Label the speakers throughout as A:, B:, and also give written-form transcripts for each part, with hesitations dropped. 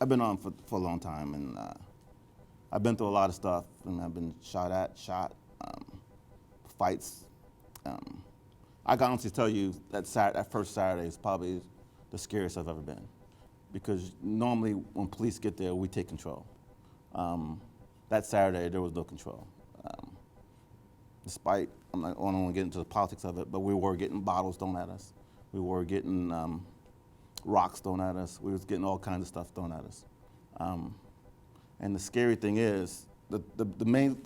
A: I've been on for a long time, and I've been through a lot of stuff, and I've been shot, fights. I can honestly tell you that first Saturday is probably the scariest I've ever been, because normally when police get there, we take control. That Saturday, there was no control. Despite, I don't want to get into the politics of it, but we were getting bottles thrown at us. We were getting rocks thrown at us. We was getting all kinds of stuff thrown at us. And the scary thing is, the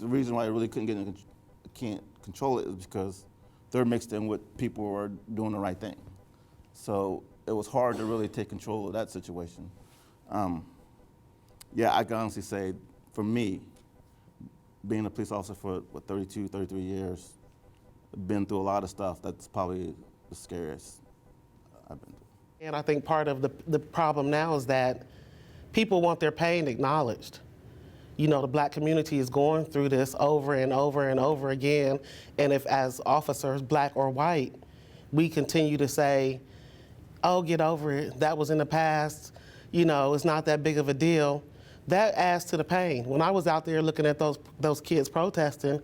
A: reason why I really can't control it is because they're mixed in with people who are doing the right thing. So it was hard to really take control of that situation. Yeah, I can honestly say, for me, being a police officer for 32, 33 years, been through a lot of stuff, that's probably the scariest I've been through.
B: And I think part of the problem now is that people want their pain acknowledged. You know, the black community is going through this over and over and over again, and if as officers, black or white, we continue to say, oh, get over it, that was in the past, you know, it's not that big of a deal, that adds to the pain. When I was out there looking at those kids protesting,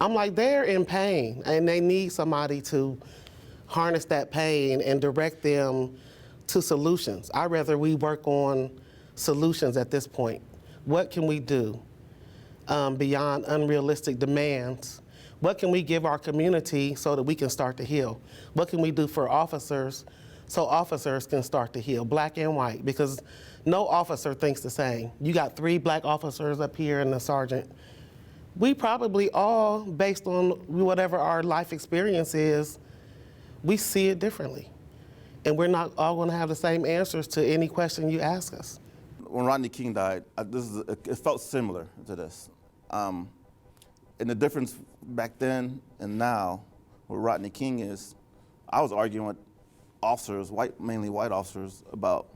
B: I'm like, they're in pain, and they need somebody to harness that pain and direct them to solutions. I'd rather we work on solutions at this point. What can we do beyond unrealistic demands? What can we give our community so that we can start to heal? What can we do for officers so officers can start to heal, black and white? Because no officer thinks the same. You got 3 black officers up here and a sergeant. We probably all, based on whatever our life experience is, we see it differently. And we're not all going to have the same answers to any question you ask us.
A: When Rodney King died, it felt similar to this. And the difference back then and now with Rodney King is, I was arguing with officers, mainly white officers, about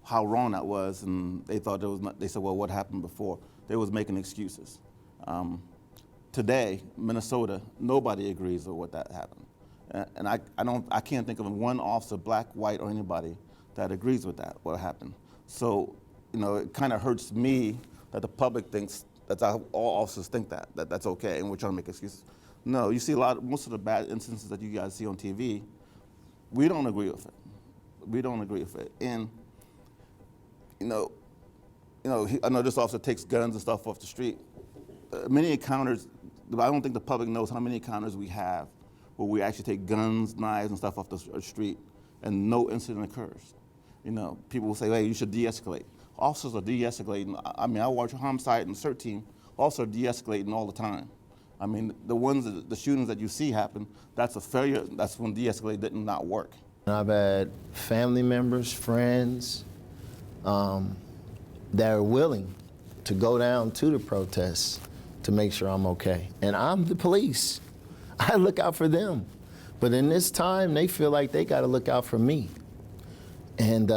A: how wrong that was, and they thought they said, well, what happened before? They was making excuses. Today, Minnesota, nobody agrees with what that happened. And I can't think of one officer, black, white, or anybody, that agrees with that, what happened. So, you know, it kind of hurts me that the public thinks that's how all officers think that's okay, and we're trying to make excuses. No, you see most of the bad instances that you guys see on TV, we don't agree with it. We don't agree with it. And, I know this officer takes guns and stuff off the street. Many encounters, I don't think the public knows how many encounters we have where we actually take guns, knives, and stuff off the street, and no incident occurs. You know, people will say, hey, you should de-escalate. Officers are de-escalating. I mean, I watch a homicide and CERT team, officers are de-escalating all the time. I mean, the shootings that you see happen, that's a failure. That's when de-escalate did not work.
C: I've had family members, friends, that are willing to go down to the protests to make sure I'm okay. And I'm the police. I look out for them. But in this time, they feel like they got to look out for me. And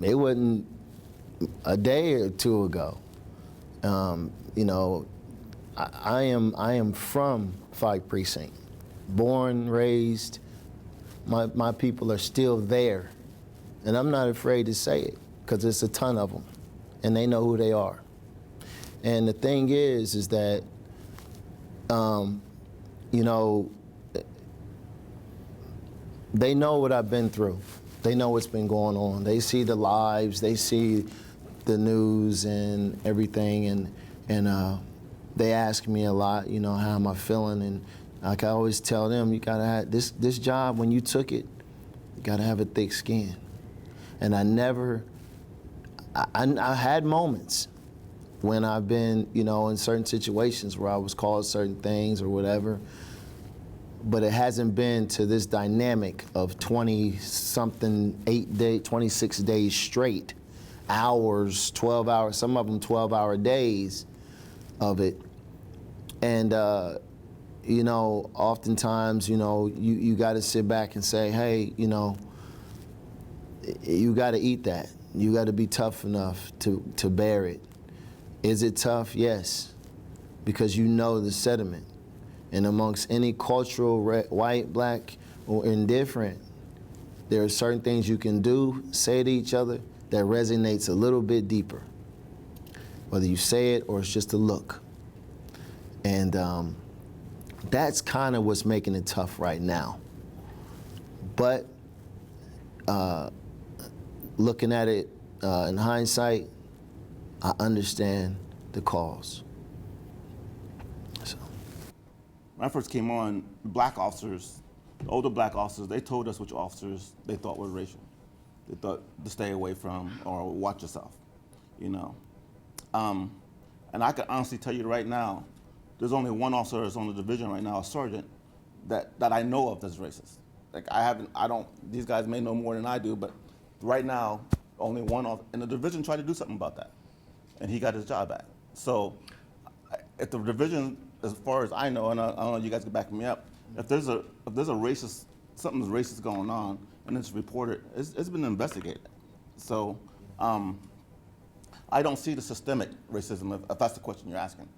C: it wasn't a day or two ago. You know, I am from Fight Precinct, born, raised. My people are still there, and I'm not afraid to say it because it's a ton of them, and they know who they are. And the thing is that, you know, they know what I've been through. They know what's been going on. They see the lives, they see the news and everything, and they ask me a lot, you know, how am I feeling? And like I always tell them, you gotta have this job, when you took it, you gotta have a thick skin. And I had moments when I've been, you know, in certain situations where I was called certain things or whatever, but it hasn't been to this dynamic of 20-something, 26 days straight, hours, 12 hours, some of them 12-hour days of it. And, you know, oftentimes, you know, you got to sit back and say, hey, you know, you got to eat that. You got to be tough enough to bear it. Is it tough? Yes, because you know the sediment. And amongst any cultural, white, black, or indifferent, there are certain things you can do, say to each other, that resonates a little bit deeper, whether you say it or it's just a look. And that's kind of what's making it tough right now. But looking at it in hindsight, I understand the cause. So.
A: When I first came on, black officers, the older black officers, they told us which officers they thought were racial. They thought to stay away from or watch yourself, you know. And I can honestly tell you right now, there's only one officer that's on the division right now, a sergeant, that I know of that's racist. Like these guys may know more than I do, but right now, only one in the division tried to do something about that, and he got his job back. So if the division, as far as I know, and I don't know, you guys can back me up, if there's a racist, something's racist going on, and it's reported, it's been investigated. So I don't see the systemic racism, if that's the question you're asking.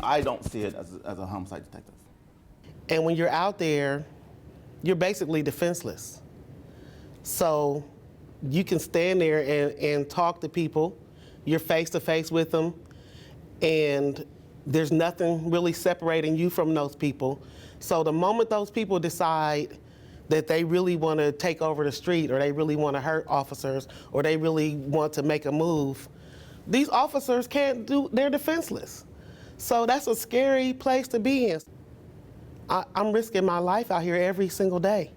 A: I don't see it as a homicide detective.
B: And when you're out there, you're basically defenseless. So you can stand there and talk to people, you're face to face with them, and there's nothing really separating you from those people. So the moment those people decide that they really want to take over the street, or they really want to hurt officers, or they really want to make a move, these officers they're defenseless. So that's a scary place to be in. I'm risking my life out here every single day.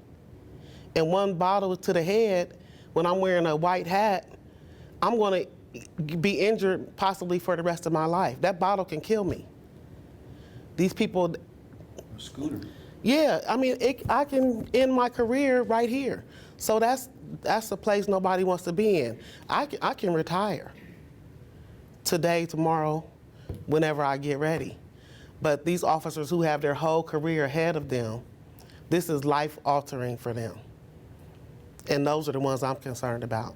B: And one bottle to the head, when I'm wearing a white hat, I'm going to be injured possibly for the rest of my life. That bottle can kill me. These people.
C: A scooter.
B: Yeah, I mean, I can end my career right here. So that's a place nobody wants to be in. I can retire today, tomorrow, whenever I get ready. But these officers who have their whole career ahead of them, this is life-altering for them. And those are the ones I'm concerned about.